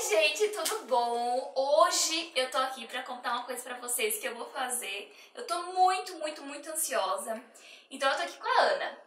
gente, tudo bom? Hoje eu tô aqui pra contar uma coisa pra vocês que eu vou fazer. Eu tô muito ansiosa. Então eu tô aqui com a Ana.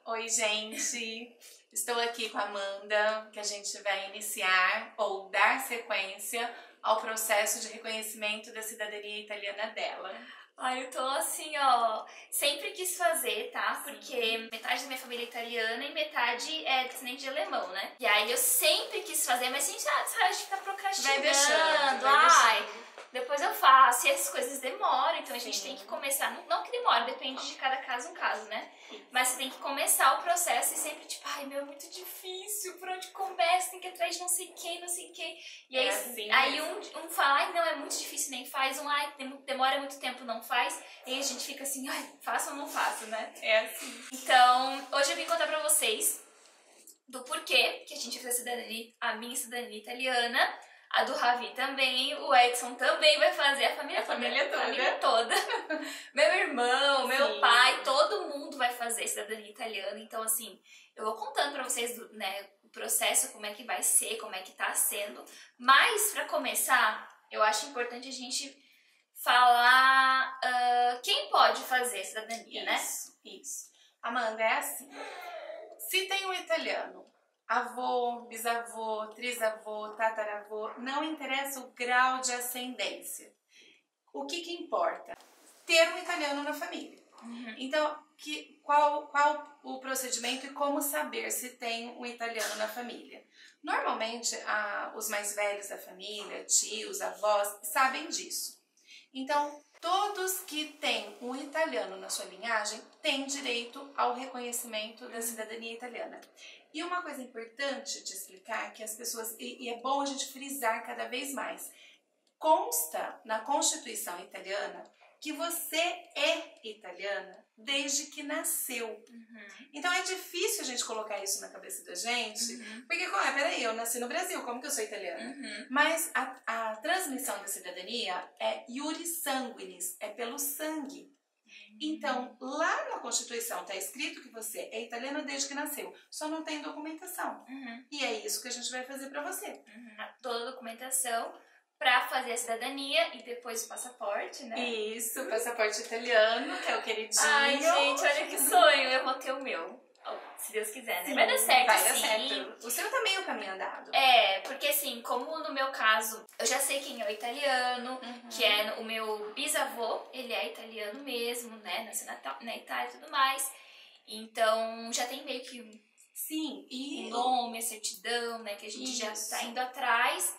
Oi, gente. Estou aqui com a Amanda, que a gente vai iniciar ou dar sequência ao processo de reconhecimento da cidadania italiana dela. Ai, eu tô assim, ó, sempre quis fazer, tá? Porque metade da minha família é italiana e metade é descendente de alemão, né? E aí eu sempre quis fazer, mas a gente sabe, fica procrastinando. Vai deixando. Depois eu faço, e essas coisas demoram, então a gente tem que começar, não que demora, depende de cada caso um caso, né? Mas você tem que começar o processo e sempre tipo, ai meu, é muito difícil, por onde começa, tem que ir atrás de não sei quem, não sei quem. E aí, aí um fala, ai não, é muito difícil, nem faz, ai demora muito tempo, não faz. E aí a gente fica assim, ai, faço ou não faço, né? É assim. Então, hoje eu vim contar pra vocês do porquê que a gente fez a minha cidadania italiana. A do Ravi também, o Edson também vai fazer, a família toda. Meu irmão, meu pai, todo mundo vai fazer cidadania italiana. Então, assim, eu vou contando pra vocês, né, o processo, como é que vai ser, como é que tá sendo. Mas, pra começar, eu acho importante a gente falar quem pode fazer cidadania, né? Isso. Amanda, é assim. Se tem um italiano, avô, bisavô, trisavô, tataravô, não interessa o grau de ascendência. O que importa? Ter um italiano na família. Então, qual o procedimento e como saber se tem um italiano na família? Normalmente, os mais velhos da família, tios, avós, sabem disso. Então, todos que têm um italiano na sua linhagem têm direito ao reconhecimento da cidadania italiana. E uma coisa importante de explicar que as pessoas, e é bom a gente frisar cada vez mais, consta na Constituição italiana que você é italiana desde que nasceu. Então é difícil a gente colocar isso na cabeça da gente, porque, peraí, eu nasci no Brasil, como que eu sou italiana? Mas a transmissão da cidadania é iuris sanguinis, é pelo sangue. Então, lá na Constituição está escrito que você é italiana desde que nasceu, só não tem documentação. E é isso que a gente vai fazer para você. Toda a documentação para fazer a cidadania e depois o passaporte, né? Isso, o passaporte italiano, que é o queridinho. Ai, gente, olha que sonho, eu vou ter o meu. Se Deus quiser, né? Sim, vai dar certo, vai dar certo. O seu também é o caminho andado. É, porque assim, como no meu caso, eu já sei quem é o italiano, que é o meu bisavô, ele é italiano mesmo, né? Nasceu na Itália e tudo mais. Então, já tem meio que um nome, a certidão, né? Que a gente já tá indo atrás.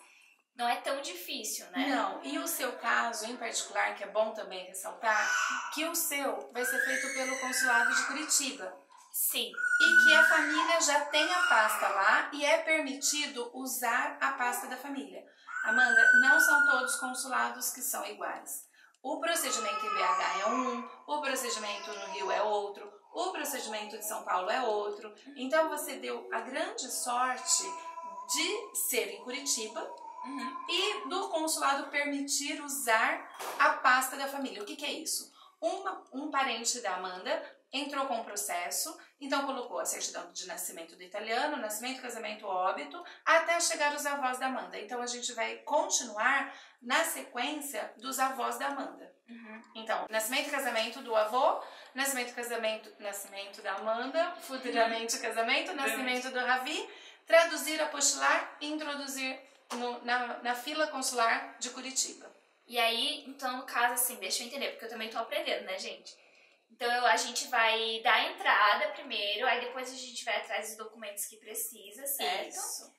Não é tão difícil, né? Não, e o seu caso em particular, que é bom também ressaltar, que o seu vai ser feito pelo consulado de Curitiba. Sim. E que a família já tem a pasta lá e é permitido usar a pasta da família. Amanda, não são todos consulados que são iguais. O procedimento em BH é um, o procedimento no Rio é outro, o procedimento de São Paulo é outro. Então você deu a grande sorte de ser em Curitiba e do consulado permitir usar a pasta da família. O que é isso? Um parente da Amanda entrou com o processo, então colocou a certidão de nascimento do italiano, nascimento, casamento, óbito, até chegar os avós da Amanda. Então a gente vai continuar na sequência dos avós da Amanda. Então, nascimento e casamento do avô, nascimento da Amanda, futuramente casamento, nascimento do Ravi, traduzir, apostilar e introduzir na fila consular de Curitiba. E aí, então, no caso, assim, deixa eu entender, porque eu também tô aprendendo, né, gente? Então, a gente vai dar a entrada primeiro, aí depois a gente vai atrás dos documentos que precisa, certo? Isso.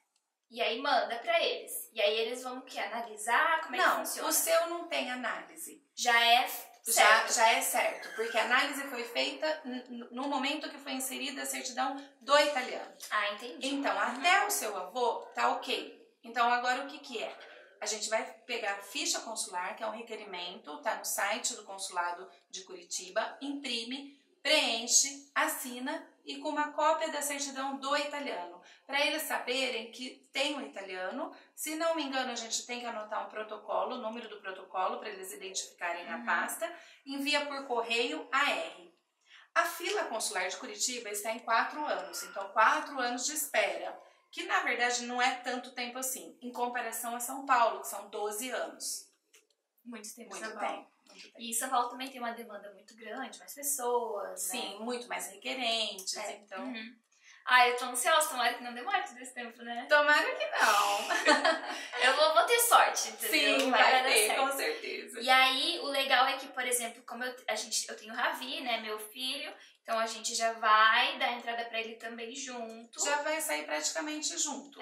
E aí manda pra eles. E aí eles vão analisar, como é que funciona? Não, o seu não tem análise. Já é certo. Já é certo, porque a análise foi feita no momento que foi inserida a certidão do italiano. Ah, entendi. Então, até o seu avô tá ok. Então, agora o que é? A gente vai pegar a ficha consular, que é um requerimento, tá no site do consulado de Curitiba, imprime, preenche, assina e com uma cópia da certidão do italiano, para eles saberem que tem um italiano. Se não me engano, a gente tem que anotar um protocolo, o número do protocolo, para eles identificarem a pasta, envia por correio AR. A fila consular de Curitiba está em 4 anos, então 4 anos de espera, que na verdade não é tanto tempo assim, em comparação a São Paulo, que são 12 anos. Muito tempo. Muito tempo. E São Paulo também tem uma demanda muito grande, mais pessoas, Sim, né? muito mais requerentes, então... Ah, eu tô ansiosa, tomara que não demore todo esse tempo, né? Tomara que não. Eu vou ter sorte, entendeu? Sim, vai dar ter, certo. com certeza. E aí, o legal é que, por exemplo, como eu tenho o Ravi, né, meu filho, então a gente já vai dar entrada pra ele também junto. Já vai sair praticamente junto.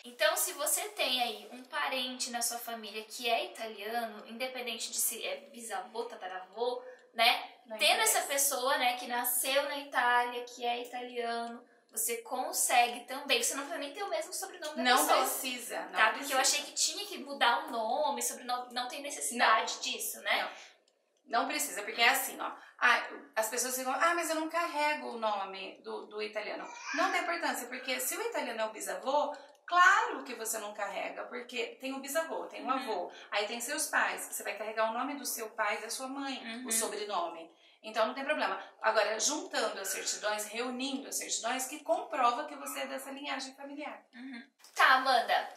Então se você tem aí um parente na sua família que é italiano, independente de se é bisavô, tataravô, né, tendo essa pessoa, né, que nasceu na Itália, que é italiano, você consegue também, você não precisa nem ter o mesmo sobrenome da pessoa. Não precisa, não tá? precisa. Porque eu achei que tinha que mudar o nome, sobrenome, não tem necessidade disso, né? Não precisa, porque é assim, ó. As pessoas ficam, mas eu não carrego o nome do italiano. Não tem importância, porque se o italiano é o bisavô, claro que você não carrega, porque tem o bisavô, tem o avô, aí tem seus pais, você vai carregar o nome do seu pai e da sua mãe, o sobrenome. Então não tem problema. Agora, juntando as certidões, reunindo as certidões, que comprova que você é dessa linhagem familiar. Tá, Amanda,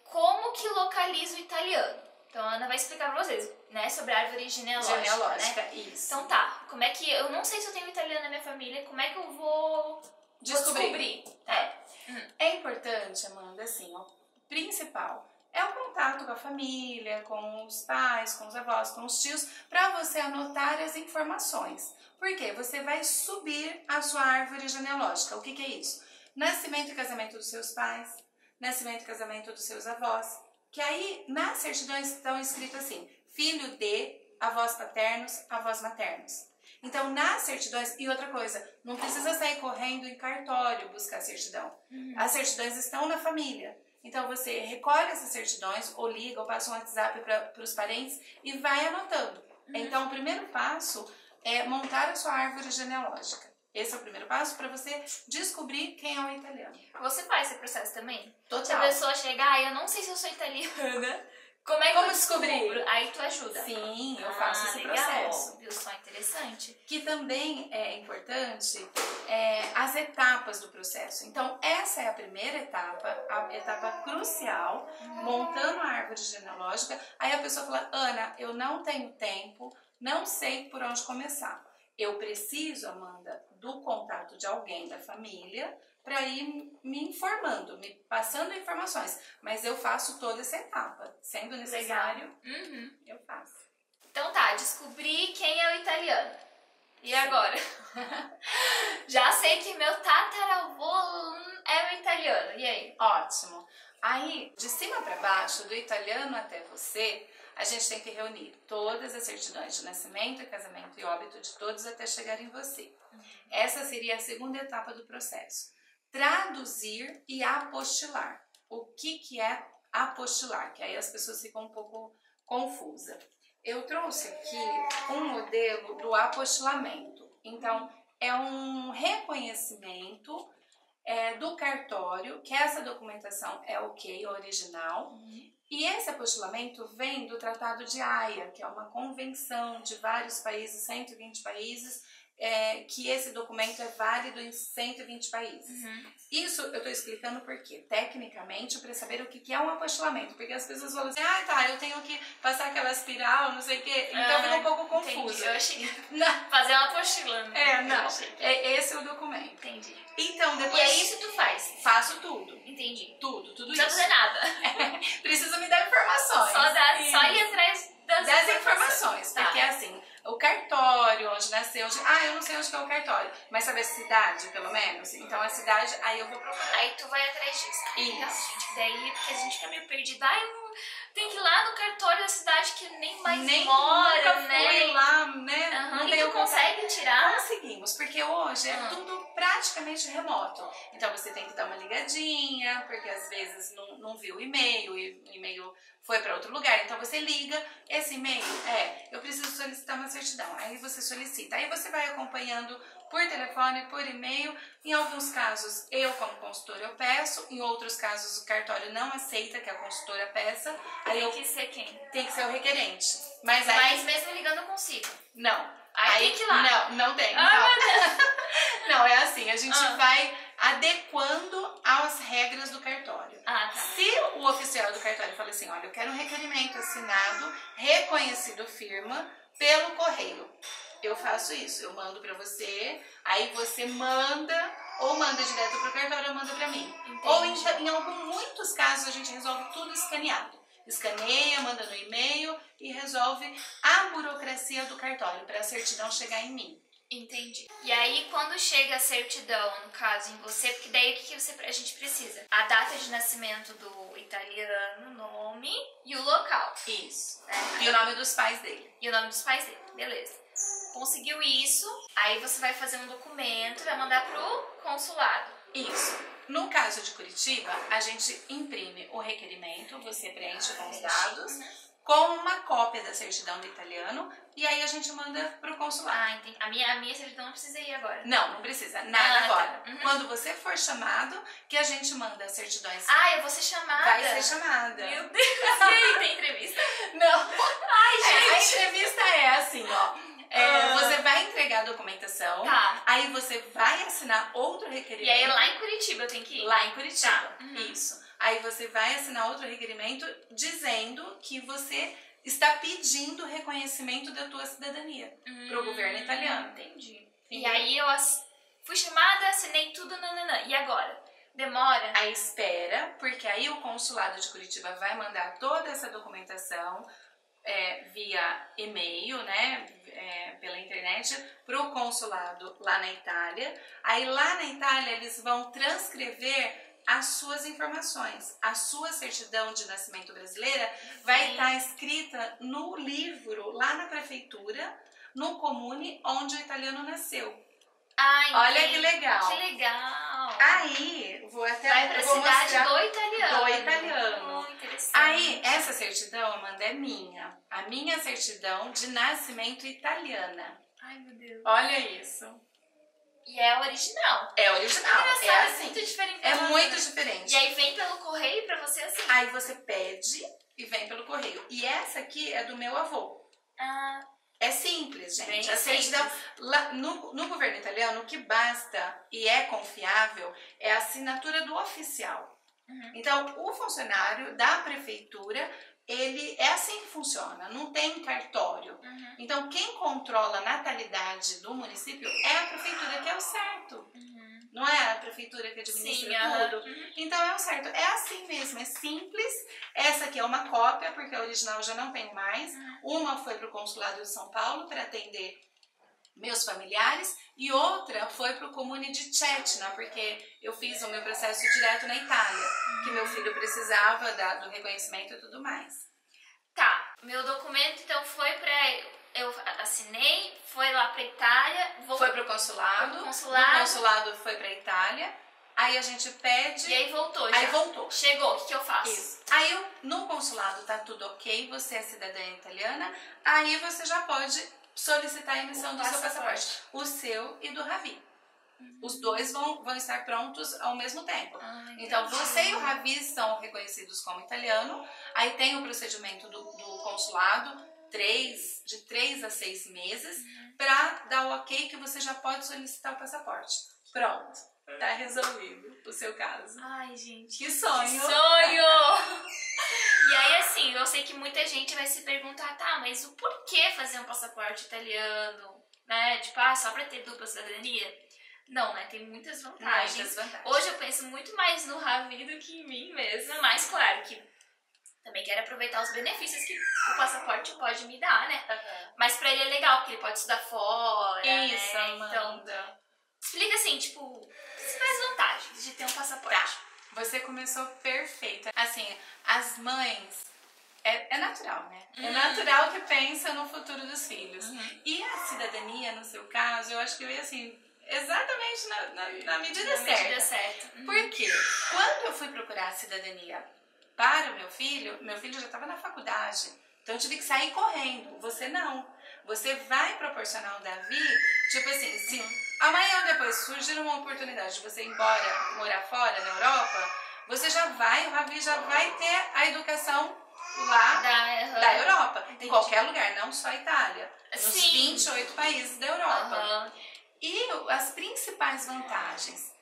como que localiza o italiano? Então a Ana vai explicar pra vocês, né, sobre a árvore genealógica, né? Isso. Então tá, como é que, eu não sei se eu tenho italiano na minha família, como é que eu vou descobrir? É importante, Amanda, assim, o principal é o contato com a família, com os pais, com os avós, com os tios, para você anotar as informações. Por quê? Você vai subir a sua árvore genealógica. O que é isso? Nascimento e casamento dos seus pais, nascimento e casamento dos seus avós, que aí nas certidões estão escrito assim, filho de avós paternos, avós maternos. Então, nas certidões, e outra coisa, não precisa sair correndo em cartório buscar certidão. As certidões estão na família. Então, você recolhe essas certidões, ou liga, ou passa um WhatsApp para os parentes e vai anotando. Então, o primeiro passo é montar a sua árvore genealógica. Esse é o primeiro passo para você descobrir quem é o italiano. Você faz esse processo também? Total. Se a pessoa chegar, eu não sei se eu sou italiana, como é que eu descubro? Aí tu ajuda. Sim, eu faço esse legal. processo. Viu só, interessante. Que também é importante as etapas do processo. Então, essa é a primeira etapa, a etapa crucial, montando a árvore genealógica. Aí a pessoa fala, Ana, eu não tenho tempo, não sei por onde começar. Eu preciso, Amanda, do contato de alguém da família para ir me informando, me passando informações. Mas eu faço toda essa etapa. Sendo necessário, eu faço. Então tá, descobri quem é o italiano. E agora? Já sei que meu tataravô é o italiano. E aí? Ótimo. Aí, de cima para baixo, do italiano até você, a gente tem que reunir todas as certidões de nascimento, casamento e óbito de todos até chegar em você. Essa seria a segunda etapa do processo. Traduzir e apostilar. O que é apostilar? Que aí as pessoas ficam um pouco confusas. Eu trouxe aqui um modelo do apostilamento. Então, é um reconhecimento do cartório, que essa documentação é ok, original. E esse apostilamento vem do Tratado de Haia, que é uma convenção de vários países, 120 países, que esse documento é válido em 120 países. Isso eu estou explicando porque, tecnicamente, para saber o que é um apostilamento. Porque as pessoas falam assim, eu tenho que passar aquela espiral, não sei o quê. Então fica um pouco confuso. Eu achei fazer uma apostila. Não. Esse é o documento. Entendi. Então, depois... E é isso que tu faz? Faço tudo. Entendi. Tudo Não isso. precisa fazer nada. Precisa me dar informações. Só ir atrás das informações. Tá. Porque assim, o cartório, onde nasceu, eu não sei onde que é o cartório, mas sabe a cidade, pelo menos? Então a cidade, aí eu vou procurar. Aí tu vai atrás disso. Isso. Então, gente, daí, porque a gente fica meio perdida. Tem que ir lá no cartório da cidade que nem mais mora, né? Fui lá, né? Não e tu consegue tirar? Conseguimos, porque hoje é tudo praticamente remoto. Então você tem que dar uma ligadinha, porque às vezes não viu o e-mail, e o e-mail foi para outro lugar. Então você liga, esse e-mail eu preciso solicitar uma certidão. Aí você solicita, aí você vai acompanhando por telefone, por e-mail. Em alguns casos, eu como consultora eu peço, em outros casos o cartório não aceita que a consultora peça. Aí Tem que ser quem? Tem que ser o requerente. Mas mesmo ligando eu consigo? Não. Aí tem que ir lá? Não tem. Meu Deus. Não, é assim, a gente vai adequando às regras do cartório. Ah, tá. Se o oficial do cartório fala assim, olha, eu quero um requerimento assinado, reconhecido firma, pelo correio. Eu faço isso, eu mando pra você, aí você manda, ou manda direto pro cartório ou manda pra mim. Entendi. Ou em muitos casos a gente resolve tudo escaneado. Escaneia, manda no e-mail e resolve a burocracia do cartório para a certidão chegar em mim. Entendi. E aí, quando chega a certidão, no caso, em você, porque daí o que a gente precisa? A data de nascimento do italiano, o nome e o local. Isso. Né? E o nome dos pais dele. E o nome dos pais dele. Beleza. Conseguiu isso, aí você vai fazer um documento, vai mandar pro consulado. Isso. No caso de Curitiba, a gente imprime o requerimento, você preenche com os dados, com uma cópia da certidão do italiano, e aí a gente manda pro consulado. Ah, entendi. A minha certidão não precisa ir agora. Não precisa, nada agora. Tá. Quando você for chamado, que a gente manda as certidões. Ah, eu vou ser chamada. Vai ser chamada. Meu Deus, e aí, tem entrevista? Não. Ai, A gente. entrevista é assim, ó. Você vai entregar a documentação, Tá. aí você vai assinar outro requerimento. E aí lá em Curitiba eu tenho que ir? Lá em Curitiba, Tá. isso. Aí você vai assinar outro requerimento dizendo que você está pedindo reconhecimento da tua cidadania pro governo italiano. Entendi. E aí eu fui chamada, assinei tudo, nananã. E agora? Demora? Aí espera, porque aí o consulado de Curitiba vai mandar toda essa documentação via e-mail, né, pela internet, pro consulado lá na Itália. Aí lá na Itália eles vão transcrever as suas informações. A sua certidão de nascimento brasileira vai estar escrita no livro, lá na prefeitura, no comune onde o italiano nasceu. Ah, Olha que legal. Que legal. Aí, vai pra cidade mostrar do italiano. do italiano. Oh, interessante. Aí, essa certidão, Amanda, é minha. A minha certidão de nascimento italiana. Ai, meu Deus. Olha isso. E é original. É original. Engraçado, É assim. muito diferente. É muito diferente. E aí vem pelo correio pra você assim. Aí você pede e vem pelo correio. E essa aqui é do meu avô. Ah, É simples, gente. bem A certidão, simples. lá no governo italiano, o que basta e é confiável é a assinatura do oficial. Então, o funcionário da prefeitura, ele é assim que funciona, não tem cartório. Então, quem controla a natalidade do município é a prefeitura, que é o certo. Não é a prefeitura que administra tudo? Então é o certo. É assim mesmo, é simples. Essa aqui é uma cópia, porque a original eu já não tenho mais. Uma foi para o consulado de São Paulo para atender meus familiares e outra foi para o comune de Cetina, porque eu fiz o meu processo direto na Itália, que meu filho precisava do reconhecimento e tudo mais. Tá, meu documento então foi pra... Eu assinei, foi lá pra Itália, Foi pro consulado, do consulado. Do consulado foi pra Itália, aí a gente pede... E aí voltou já. Aí voltou. Chegou, o que eu faço? Isso. Aí no consulado tá tudo ok, você é cidadã italiana, aí você já pode solicitar a emissão do seu passaporte. O seu e do Ravi. Os dois vão estar prontos ao mesmo tempo. Então você e o Ravi são reconhecidos como italiano, aí tem o procedimento do consulado, de 3 a 6 meses, para dar o ok que você já pode solicitar o passaporte. Pronto, tá resolvido o seu caso. Ai, gente. Que sonho! Que sonho! E aí, assim, eu sei que muita gente vai se perguntar, tá, mas o porquê fazer um passaporte italiano, né? Tipo, só pra ter dupla cidadania? Não, né? Tem muitas vantagens. Muitas vantagens. Hoje eu penso muito mais no Ravi do que em mim mesma, mas claro que também quero aproveitar os benefícios que o passaporte pode me dar, né? Mas pra ele é legal, porque ele pode estudar fora, Isso, né? Amanda. Então, explica assim, tipo, as vantagens de ter um passaporte. Tá, você começou perfeita. Assim, as mães, é natural, né? É natural que pensa no futuro dos filhos. E a cidadania, no seu caso, eu acho que veio assim, exatamente na medida certa. Por quê? Quando eu fui procurar a cidadania para o meu filho já estava na faculdade, então eu tive que sair correndo. Você não. Você vai proporcionar ao Davi, tipo assim, se amanhã ou depois surgir uma oportunidade de você ir embora, morar fora, na Europa, você já vai, o Ravi já vai ter a educação lá da Europa. Entendi. Em qualquer lugar, não só a Itália. Nos 28 países da Europa. E as principais vantagens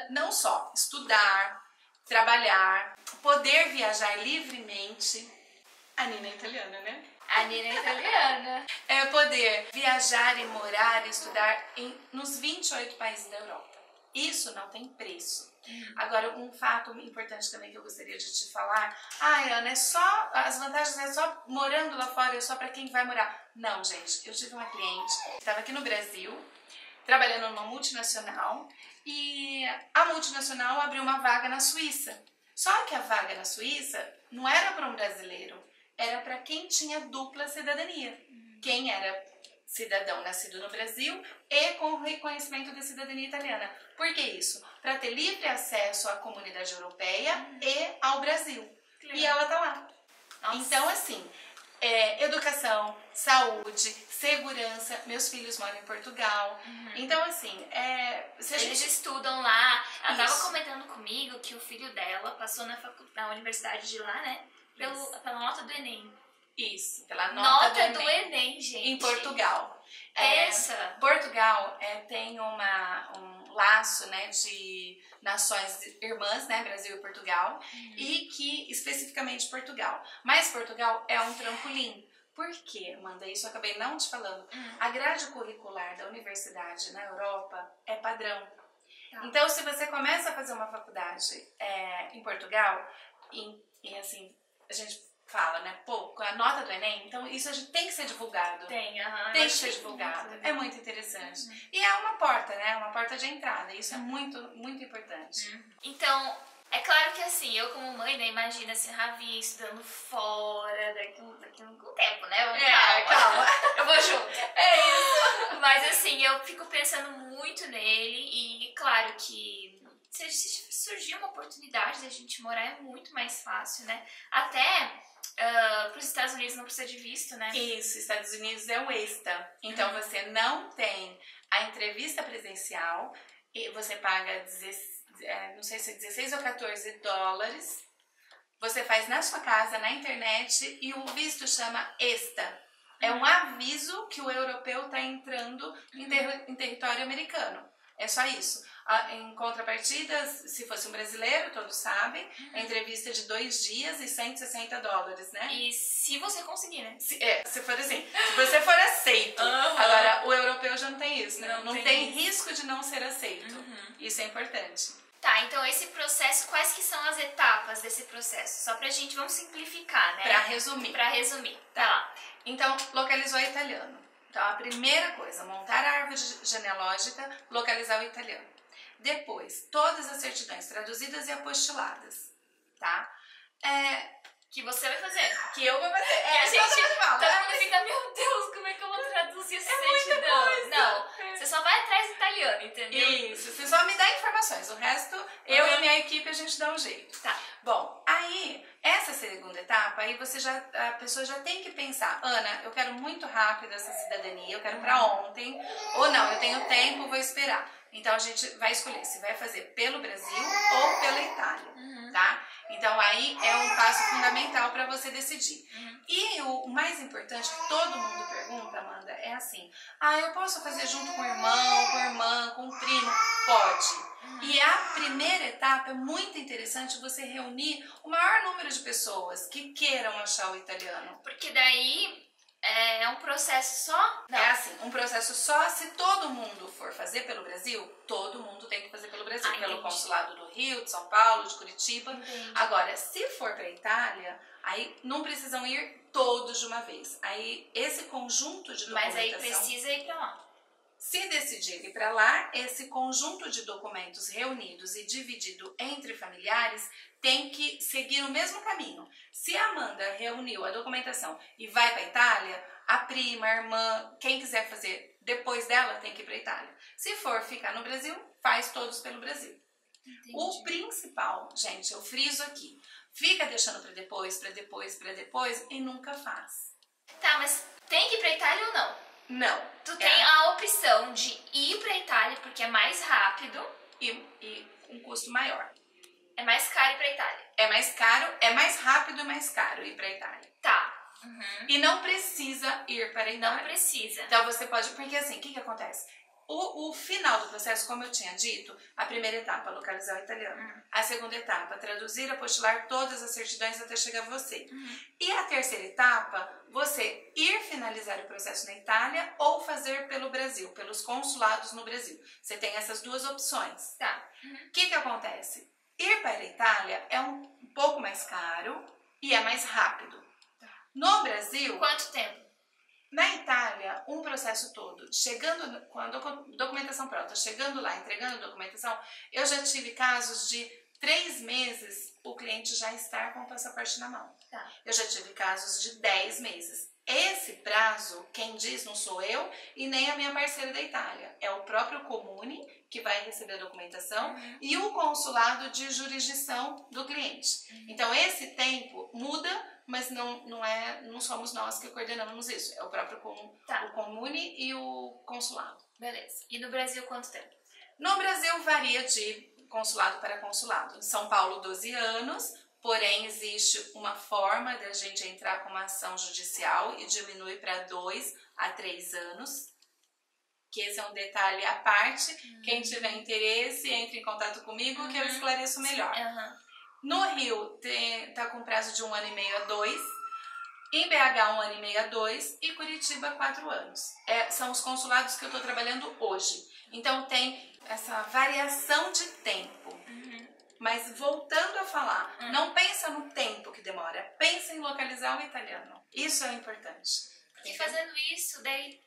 não só estudar, trabalhar, poder viajar livremente. A Nina é italiana, né? A Nina é italiana. É poder viajar e morar e estudar nos 28 países da Europa. Isso não tem preço. Agora, um fato importante também que eu gostaria de te falar. Ana, as vantagens é só morando lá fora, é só para quem vai morar. Não, gente, eu tive uma cliente que estava aqui no Brasil, trabalhando numa multinacional, e a multinacional abriu uma vaga na Suíça. Só que a vaga na Suíça não era para um brasileiro, era para quem tinha dupla cidadania. Quem era cidadão nascido no Brasil e com reconhecimento da cidadania italiana. Por que isso? Para ter livre acesso à comunidade europeia e ao Brasil. E ela tá lá. Nossa. Então, assim, educação, saúde, segurança. Meus filhos moram em Portugal. Então, assim, eles estudam lá. Ela tava comentando comigo que o filho dela passou na universidade de lá, né? Pela nota do Enem. Isso, pela nota do Enem, gente. Em Portugal. Portugal tem um laço, né, de nações irmãs, né, Brasil e Portugal, e que especificamente Portugal. Mas Portugal é um trampolim. Por quê, Amanda? Isso eu acabei não te falando. A grade curricular da universidade na Europa é padrão. Então, se você começa a fazer uma faculdade em Portugal, e assim, a gente fala, né? Pô, com a nota do Enem, então isso a gente tem que ser divulgado. Tem que ser divulgado. É muito interessante. E é uma porta, né? Uma porta de entrada. Isso é muito, muito importante. Então, é claro que assim, eu como mãe, né, imagina assim, Ravi estudando fora, daqui um tempo, né? Calma. Eu vou junto. É isso. Mas assim, eu fico pensando muito nele e claro que se surgir uma oportunidade de a gente morar é muito mais fácil, né? Até para os Estados Unidos não precisa de visto, né? Isso, Estados Unidos é o ESTA. Então você não tem a entrevista presencial e você paga não sei se é 16 ou 14 dólares. Você faz na sua casa, na internet, e o visto chama ESTA. É um aviso que o europeu está entrando em território americano. É só isso. Em contrapartida, se fosse um brasileiro, todos sabem, a entrevista é de 2 dias e 160 dólares, né? E se você conseguir, né? Se for assim, se você for aceito. Agora, o europeu já não tem isso, né? Não tem risco de não ser aceito. Isso é importante. Tá, então esse processo, quais que são as etapas desse processo? Só pra gente, vamos simplificar, né? Pra resumir. Tá. Então, localizou italiano. Então, a primeira coisa, montar a árvore genealógica, localizar o italiano. Depois, todas as certidões traduzidas e apostiladas, tá? Que você vai fazer. Que eu vou fazer. A gente fala. Todo mundo fica, meu Deus, como é que eu vou traduzir essa certidão? Não, você só vai atrás do italiano, entendeu? Isso, você só me dá informações. O resto, eu e a minha equipe, a gente dá um jeito. Tá. Bom, aí, essa segunda etapa, aí a pessoa já tem que pensar, Ana, eu quero muito rápido essa cidadania, eu quero pra ontem, ou não, eu tenho tempo, vou esperar. Então a gente vai escolher se vai fazer pelo Brasil ou pela Itália, tá? Então aí é um passo fundamental para você decidir. E o mais importante que todo mundo pergunta, Amanda, é assim: eu posso fazer junto com o irmão, com a irmã, com o primo? Pode. E a primeira etapa é muito interessante você reunir o maior número de pessoas que queiram achar o italiano. Porque daí é um processo só? Não. É assim, um processo só. Se todo mundo for fazer pelo Brasil, todo mundo tem que fazer pelo Brasil. Pelo consulado do Rio, de São Paulo, de Curitiba. Entendi. Agora, se for para Itália, aí não precisam ir todos de uma vez. Aí esse conjunto de documentação... Mas aí precisa ir para lá. Se decidir ir para lá, esse conjunto de documentos reunidos e dividido entre familiares tem que seguir o mesmo caminho. Se a Amanda reuniu a documentação e vai para a Itália, a prima, a irmã, quem quiser fazer depois dela tem que ir para a Itália. Se for ficar no Brasil, faz todos pelo Brasil. Entendi. O principal, gente, eu friso aqui, fica deixando para depois e nunca faz. Tá, mas tem que ir para a Itália ou não? Não. Tu tem a opção de ir pra Itália porque é mais rápido e um custo maior. É mais caro ir pra Itália. É mais caro, é mais rápido e mais caro ir pra Itália. Tá. E não precisa ir para a Itália. Não precisa. Então você pode, porque assim, o que acontece? O final do processo, como eu tinha dito, a primeira etapa, localizar o italiano. A segunda etapa, traduzir, apostilar todas as certidões até chegar a você. E a terceira etapa, você ir finalizar o processo na Itália ou fazer pelo Brasil, pelos consulados no Brasil. Você tem essas duas opções. Tá. O que acontece? Ir para a Itália é um pouco mais caro e é mais rápido. No Brasil... Quanto tempo? Na Itália, um processo todo, chegando com a documentação pronta, chegando lá, entregando a documentação, eu já tive casos de 3 meses o cliente já estar com o passaporte na mão. Tá. Eu já tive casos de 10 meses. Esse prazo, quem diz não sou eu e nem a minha parceira da Itália. É o próprio Comune que vai receber a documentação e o consulado de jurisdição do cliente. Então, esse tempo muda, mas não somos nós que coordenamos isso. É o próprio o Comune e o consulado. Beleza. E no Brasil, quanto tempo? No Brasil, varia de consulado para consulado. Em São Paulo, 12 anos. Porém, existe uma forma de a gente entrar com uma ação judicial e diminui para 2 a 3 anos. Que esse é um detalhe à parte. Quem tiver interesse, entre em contato comigo que eu esclareço melhor. No Rio, está com prazo de 1 ano e meio a 2. Em BH, 1 ano e meio a 2. E Curitiba, 4 anos. São os consulados que eu estou trabalhando hoje. Então, tem essa variação de tempo. Mas voltando a falar, não pensa no tempo que demora, pensa em localizar o italiano. Isso é importante. Porque fazendo isso, daí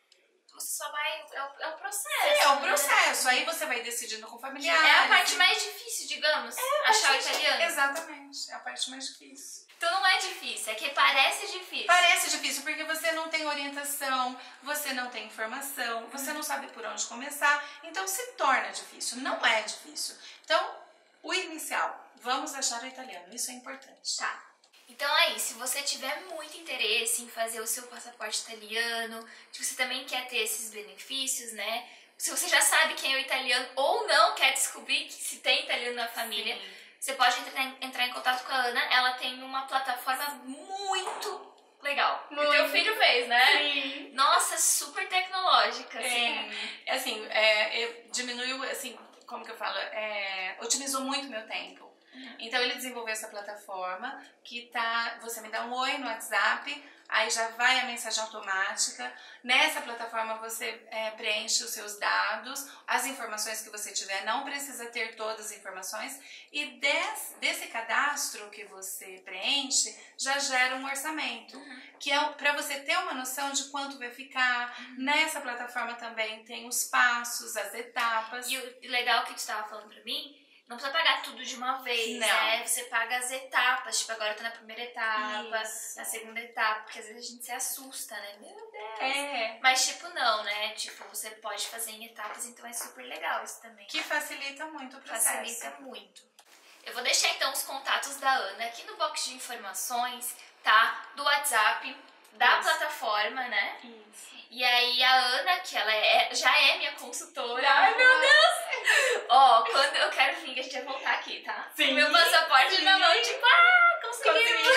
você só vai... É o processo. É o processo. Né? Aí você vai decidindo com familiares. É a parte mais difícil, digamos, achar o italiano. Exatamente, é a parte mais difícil. Então não é difícil, é que parece difícil. Parece difícil porque você não tem orientação, você não tem informação, você não sabe por onde começar, então se torna difícil. Não é difícil. Então, o inicial, vamos achar o italiano, isso é importante. Tá. Então aí, se você tiver muito interesse em fazer o seu passaporte italiano, se você também quer ter esses benefícios, né? Se você já sabe quem é o italiano ou não quer descobrir se tem italiano na família, você pode entrar em contato com a Ana. Ela tem uma plataforma muito legal. Que o teu filho fez, né? Sim. Nossa, super tecnológica, assim. Diminuiu, assim, como que eu falo? Otimizou muito meu tempo. Então ele desenvolveu essa plataforma que você me dá um oi no WhatsApp, aí já vai a mensagem automática. Nessa plataforma você preenche os seus dados, as informações que você tiver, não precisa ter todas as informações. E desse cadastro que você preenche, já gera um orçamento, que é para você ter uma noção de quanto vai ficar. Nessa plataforma também tem os passos, as etapas. E o legal que tu estava falando para mim, não precisa pagar tudo de uma vez, não. né? Você paga as etapas, tipo, agora eu tô na primeira etapa, na segunda etapa, porque às vezes a gente se assusta, né? Meu Deus! Mas tipo, não, né? Tipo, você pode fazer em etapas, então é super legal isso também. Que facilita muito o processo. Facilita muito. Eu vou deixar então os contatos da Ana aqui no box de informações, tá? Do WhatsApp, da plataforma, né? Isso. E aí a Ana, que ela já é minha consultora. Ai, meu Deus! Ó, quando eu quero vir, a gente vai voltar aqui, tá? Sim. Com meu passaporte na mão, tipo, conseguimos!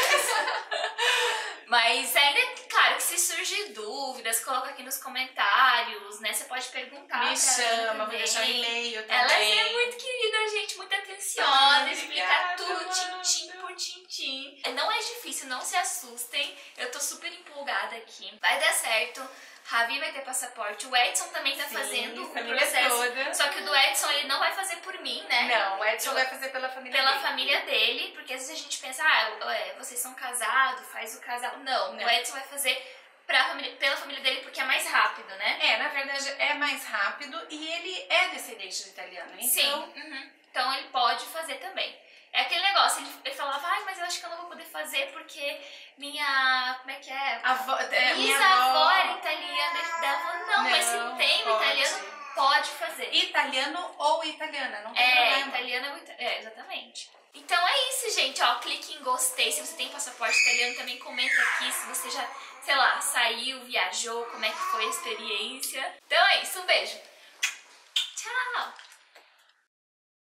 Mas ainda, claro, que se surgir dúvidas, coloca aqui nos comentários, né? Você pode perguntar. Me chama, vou deixar um e-mail também. Ela é muito querida, gente, muito atenciosa, explica tudo, tintim por tintim. Não é difícil, não se assustem. Eu tô super empolgada aqui. Vai dar certo. Ravi vai ter passaporte, o Edson também tá fazendo o processo, toda. Só que o do Edson ele não vai fazer por mim, né? Não, o Edson vai fazer pela família dele. Porque às vezes a gente pensa, vocês são casados, faz o casal. Não, o Edson vai fazer pela família dele porque é mais rápido, né? Na verdade é mais rápido e ele é descendente de italiano, então... Sim, então ele pode fazer também. É aquele negócio, ele falava, mas eu acho que eu não vou poder fazer porque minha, como é que é? Bisavó era italiana. Ele dava, não, mas se tem o italiano, pode fazer. Italiano ou italiana, não tem problema. Italiano ou exatamente. Então é isso, gente, ó, clique em gostei, se você tem passaporte italiano também comenta aqui, se você já, sei lá, saiu, viajou, como é que foi a experiência. Então é isso, um beijo. Tchau!